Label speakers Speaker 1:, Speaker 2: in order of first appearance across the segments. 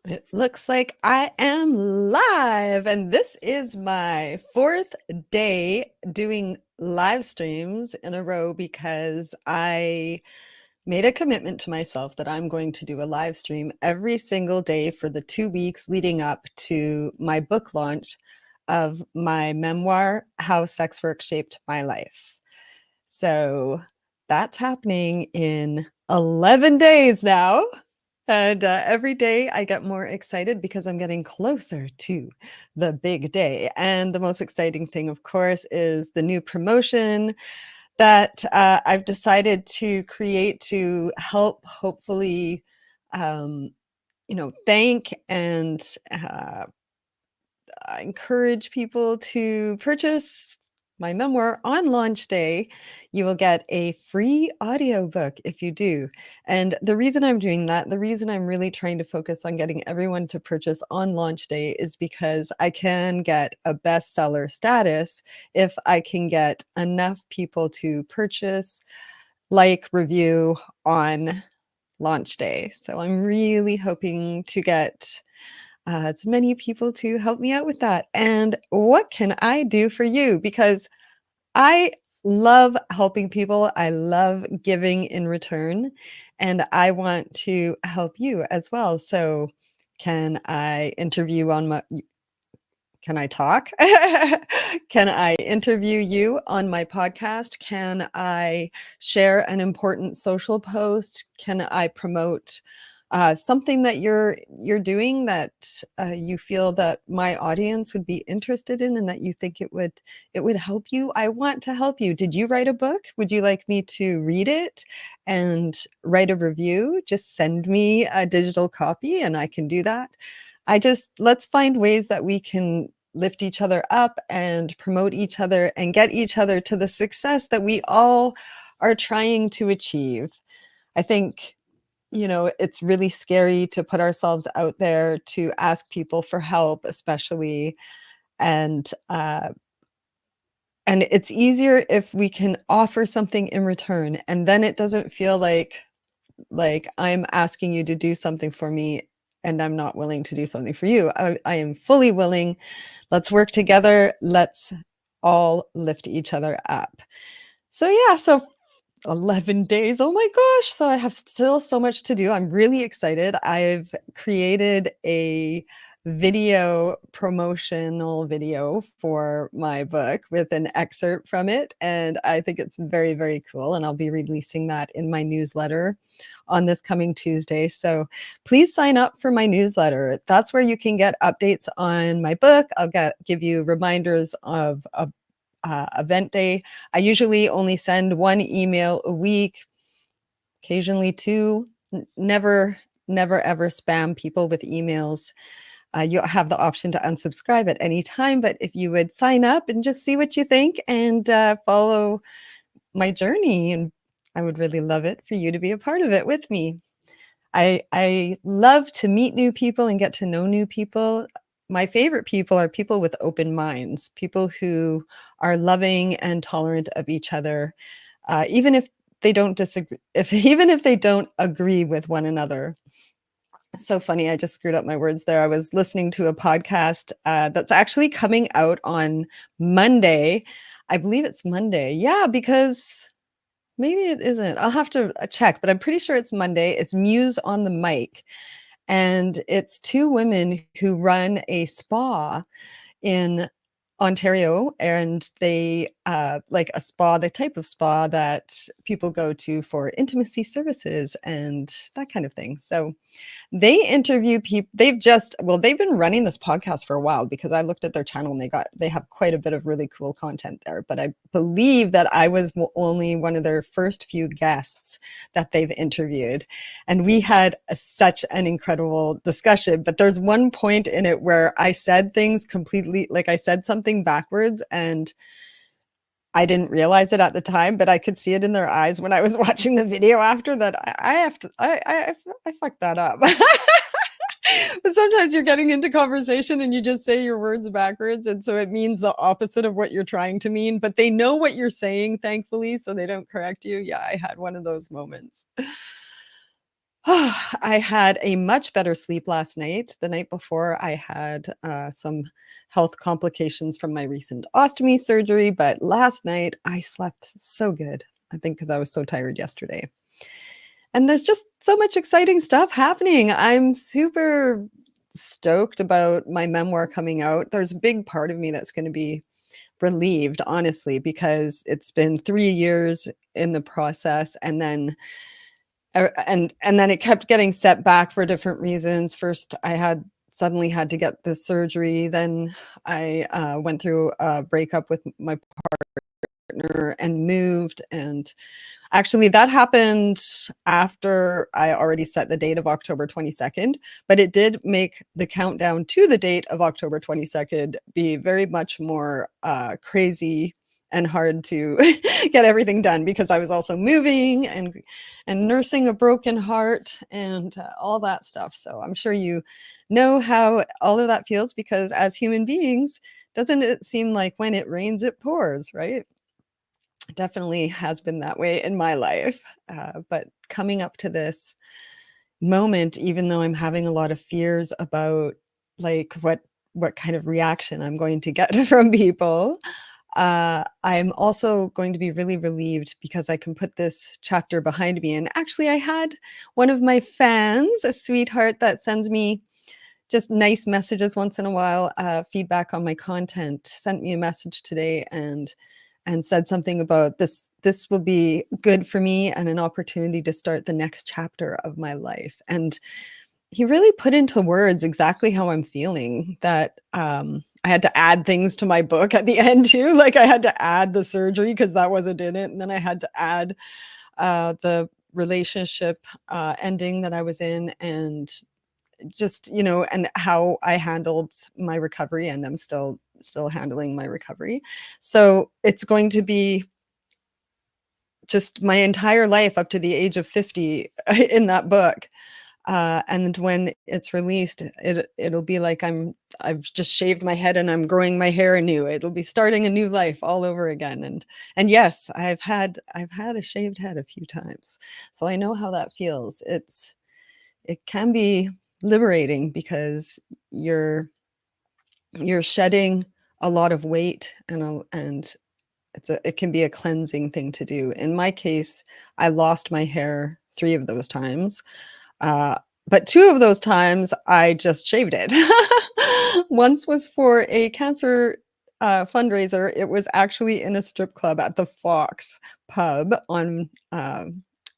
Speaker 1: It looks like I am live, and this is my fourth day doing live streams in a row because I made a commitment to myself that I'm going to do a live stream every single day for the 2 weeks leading up to my book launch of my memoir, How Sex Work Shaped My Life. So that's happening in 11 days now. And every day I get more excited because I'm getting closer to the big day. And the most exciting thing, of course, is the new promotion that I've decided to create to help hopefully, um, thank and encourage people to purchase my memoir on launch day. You will get a free audiobook if you do. And the reason I'm doing that, the reason I'm really trying to focus on getting everyone to purchase on launch day is because I can get a bestseller status if I can get enough people to purchase, like, review on launch day. So I'm really hoping to get as many people to help me out with that. And what can I do for you? Because I love helping people. I love giving in return, and I want to help you as well. So, can I interview on my can I talk? Can I interview you on my podcast? Can I share an important social post? Can I promote something that you're doing that you feel that my audience would be interested in and that you think it would help you? I want to help you. Did you write a book? Would you like me to read it and write a review? Just send me a digital copy and I can do that. Let's find ways that we can lift each other up and promote each other and get each other to the success that we all are trying to achieve. I think, it's really scary to put ourselves out there to ask people for help, especially. And, and it's easier if we can offer something in return, and then it doesn't feel like I'm asking you to do something for me and I'm not willing to do something for you. I am fully willing. Let's work together. Let's all lift each other up. So, yeah, so 11 days. Oh my gosh. So I have still so much to do. I'm really excited. I've created a promotional video for my book with an excerpt from it. And I think it's very, very cool. And I'll be releasing that in my newsletter on this coming Tuesday. So please sign up for my newsletter. That's where you can get updates on my book. Give you reminders of event day. I usually only send one email a week, occasionally two. Never, never, ever spam people with emails. You'll have the option to unsubscribe at any time, but if you would sign up and just see what you think and follow my journey, and I would really love it for you to be a part of it with me. I love to meet new people and get to know new people. My favorite people are people with open minds, people who are loving and tolerant of each other, even if they don't disagree, even if they don't agree with one another. So funny, I just screwed up my words there. I was listening to a podcast that's actually coming out on Monday. I believe it's Monday. Yeah, because maybe it isn't. I'll have to check, but I'm pretty sure it's Monday. It's Muse on the Mic. And it's two women who run a spa in Ontario, and they like a spa, the type of spa that people go to for intimacy services and that kind of thing. So they interview people. They've been running this podcast for a while because I looked at their channel and they have quite a bit of really cool content there. But I believe that I was only one of their first few guests that they've interviewed. And we had such an incredible discussion. But there's one point in it where I said things completely, like I said something backwards, and I didn't realize it at the time, but I could see it in their eyes when I was watching the video after that. I have to, I fucked that up. But sometimes you're getting into conversation and you just say your words backwards. And so it means the opposite of what you're trying to mean, but they know what you're saying, thankfully, so they don't correct you. Yeah, I had one of those moments. I had a much better sleep last night. The night before, I had some health complications from my recent ostomy surgery, but last night I slept so good. I think because I was so tired yesterday. And there's just so much exciting stuff happening. I'm super stoked about my memoir coming out. There's a big part of me that's going to be relieved, honestly, because it's been 3 years in the process, and then and then it kept getting set back for different reasons. First, I had suddenly had to get the surgery. Then I went through a breakup with my partner and moved. And actually, that happened after I already set the date of October 22nd, but it did make the countdown to the date of October 22nd be very much more crazy and hard to get everything done, because I was also moving and nursing a broken heart and all that stuff. So I'm sure you know how all of that feels, because as human beings, doesn't it seem like when it rains, it pours, right? Definitely has been that way in my life. But coming up to this moment, even though I'm having a lot of fears about like what kind of reaction I'm going to get from people, I'm also going to be really relieved because I can put this chapter behind me. And actually, I had one of my fans, a sweetheart that sends me just nice messages once in a while, feedback on my content, sent me a message today and said something about this will be good for me and an opportunity to start the next chapter of my life. And he really put into words exactly how I'm feeling, that I had to add things to my book at the end too. Like I had to add the surgery because that wasn't in it. And then I had to add the relationship ending that I was in, and just, and how I handled my recovery, and I'm still handling my recovery. So it's going to be just my entire life up to the age of 50 in that book. And when it's released, it'll be like I've just shaved my head and I'm growing my hair anew. It'll be starting a new life all over again. And yes, I've had a shaved head a few times, so I know how that feels. It can be liberating because you're you're shedding a lot of weight, and it can be a cleansing thing to do. In my case, I lost my hair 3 of those times, uh, but 2 of those times I just shaved it. Once was for a cancer fundraiser. It was actually in a strip club at the Fox pub on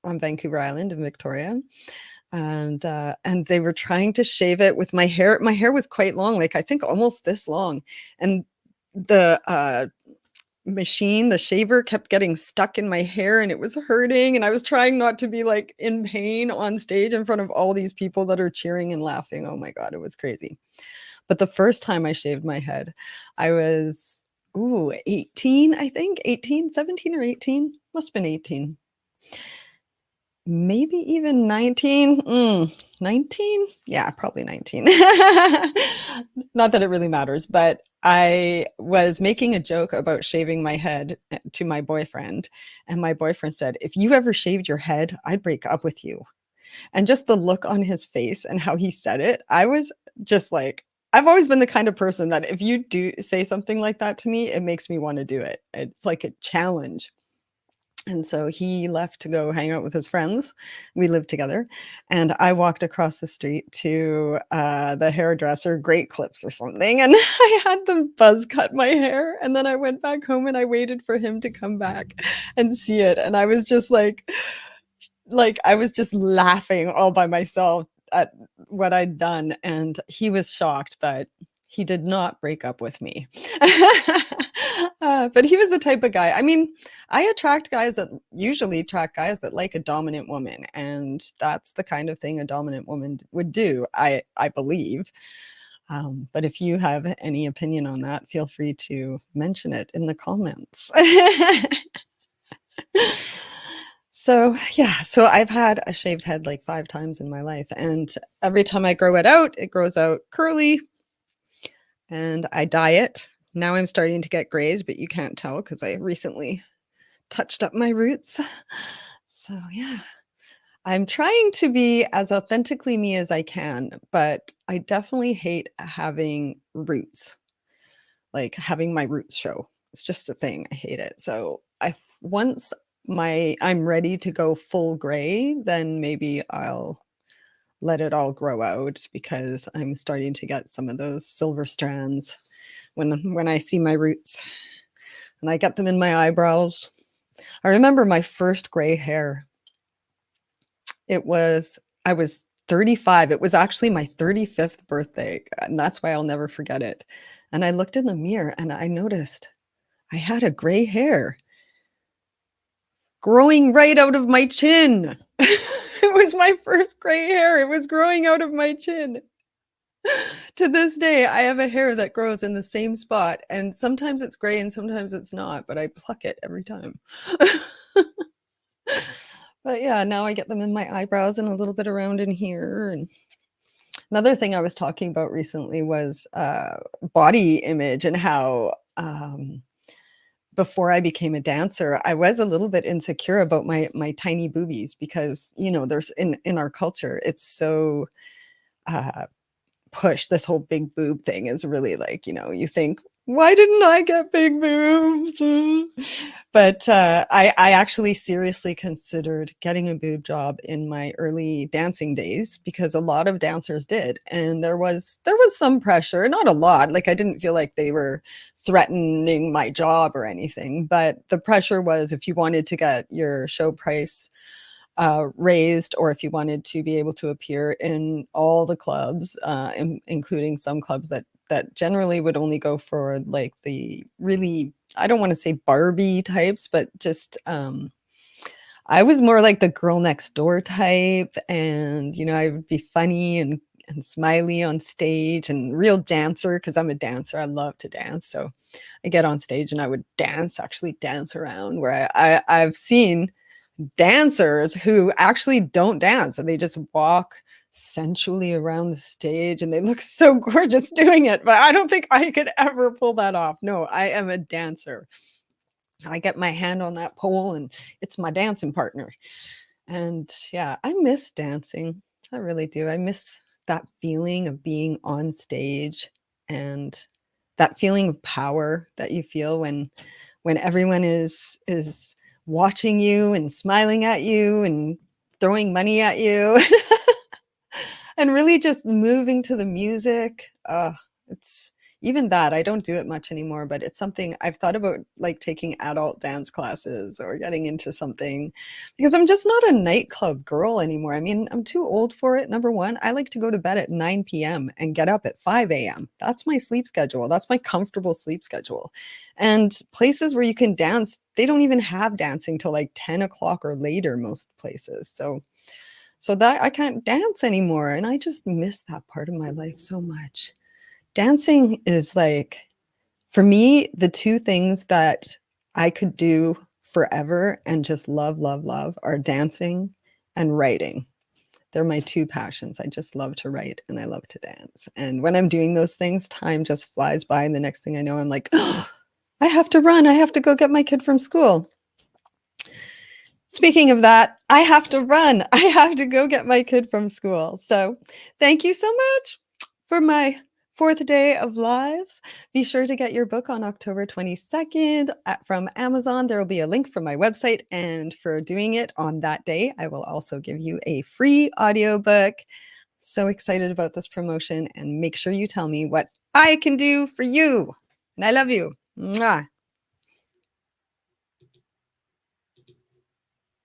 Speaker 1: Vancouver Island in Victoria, and they were trying to shave it with my hair. My hair was quite long, like I think almost this long, and the machine, the shaver, kept getting stuck in my hair and it was hurting, and I was trying not to be like in pain on stage in front of all these people that are cheering and laughing. Oh my god, it was crazy. But the first time I shaved my head, I was 18, I think, 18, 17 or 18. Must have been 18. Maybe even 19? 19? Yeah, probably 19. Not that it really matters, but I was making a joke about shaving my head to my boyfriend, and my boyfriend said, "If you ever shaved your head, I'd break up with you." And just the look on his face and how he said it, I was just like, I've always been the kind of person that if you do say something like that to me, it makes me wanna do it. It's like a challenge. And so he left to go hang out with his friends. We lived together, and I walked across the street to, the hairdresser, Great Clips or something, and I had them buzz cut my hair, and then I went back home and I waited for him to come back and see it, and I was just like, I was just laughing all by myself at what I'd done, and he was shocked, but he did not break up with me. But he was the type of guy, I mean, I usually attract guys that like a dominant woman, and that's the kind of thing a dominant woman would do, I believe. But if you have any opinion on that, feel free to mention it in the comments. So, yeah, so I've had a shaved head like 5 times in my life, and every time I grow it out, it grows out curly, and I dye it. Now I'm starting to get grays, but you can't tell because I recently touched up my roots. So, yeah. I'm trying to be as authentically me as I can, but I definitely hate having roots, like having my roots show. It's just a thing. I hate it. So once I'm ready to go full gray, then maybe I'll let it all grow out because I'm starting to get some of those silver strands when I see my roots and I get them in my eyebrows. I remember my first gray hair. I was 35. It was actually my 35th birthday, and that's why I'll never forget it. And I looked in the mirror and I noticed I had a gray hair growing right out of my chin. It was my first gray hair. It was growing out of my chin. To this day, I have a hair that grows in the same spot, and sometimes it's gray and sometimes it's not, but I pluck it every time. But yeah, now I get them in my eyebrows and a little bit around in here. And another thing I was talking about recently was body image and how before I became a dancer, I was a little bit insecure about my tiny boobies because there's in our culture it's so uh, push. This whole big boob thing is really like, you think, why didn't I get big boobs? But I actually seriously considered getting a boob job in my early dancing days because a lot of dancers did. And there was some pressure, not a lot. Like I didn't feel like they were threatening my job or anything, but the pressure was if you wanted to get your show price raised, or if you wanted to be able to appear in all the clubs, including some clubs that generally would only go for like the really, I don't want to say Barbie types, but just I was more like the girl next door type, and I would be funny and smiley on stage and real dancer because I'm a dancer. I love to dance, so I get on stage and I would actually dance around. Where I've seen dancers who actually don't dance and they just walk sensually around the stage and they look so gorgeous doing it, but I don't think I could ever pull that off. No, I am a dancer. I get my hand on that pole and it's my dancing partner. And yeah, I miss dancing. I really do. I miss that feeling of being on stage and that feeling of power that you feel when everyone is watching you and smiling at you and throwing money at you and really just moving to the music. It's even that I don't do it much anymore, but it's something I've thought about, like taking adult dance classes or getting into something because I'm just not a nightclub girl anymore. I mean, I'm too old for it. Number one, I like to go to bed at 9 p.m. and get up at 5 a.m. That's my sleep schedule. That's my comfortable sleep schedule. And places where you can dance, they don't even have dancing till like 10 o'clock or later, most places. So that I can't dance anymore. And I just miss that part of my life so much. Dancing is like, for me, the two things that I could do forever and just love, love, love are dancing and writing. They're my two passions. I just love to write and I love to dance. And when I'm doing those things, time just flies by. And the next thing I know, I'm like, oh, I have to run. I have to go get my kid from school. Speaking of that, I have to run. I have to go get my kid from school. So thank you so much for my fourth day of lives. Be sure to get your book on October 22nd from Amazon. There will be a link from my website. And for doing it on that day, I will also give you a free audiobook. So excited about this promotion. And make sure you tell me what I can do for you. And I love you. Mwah.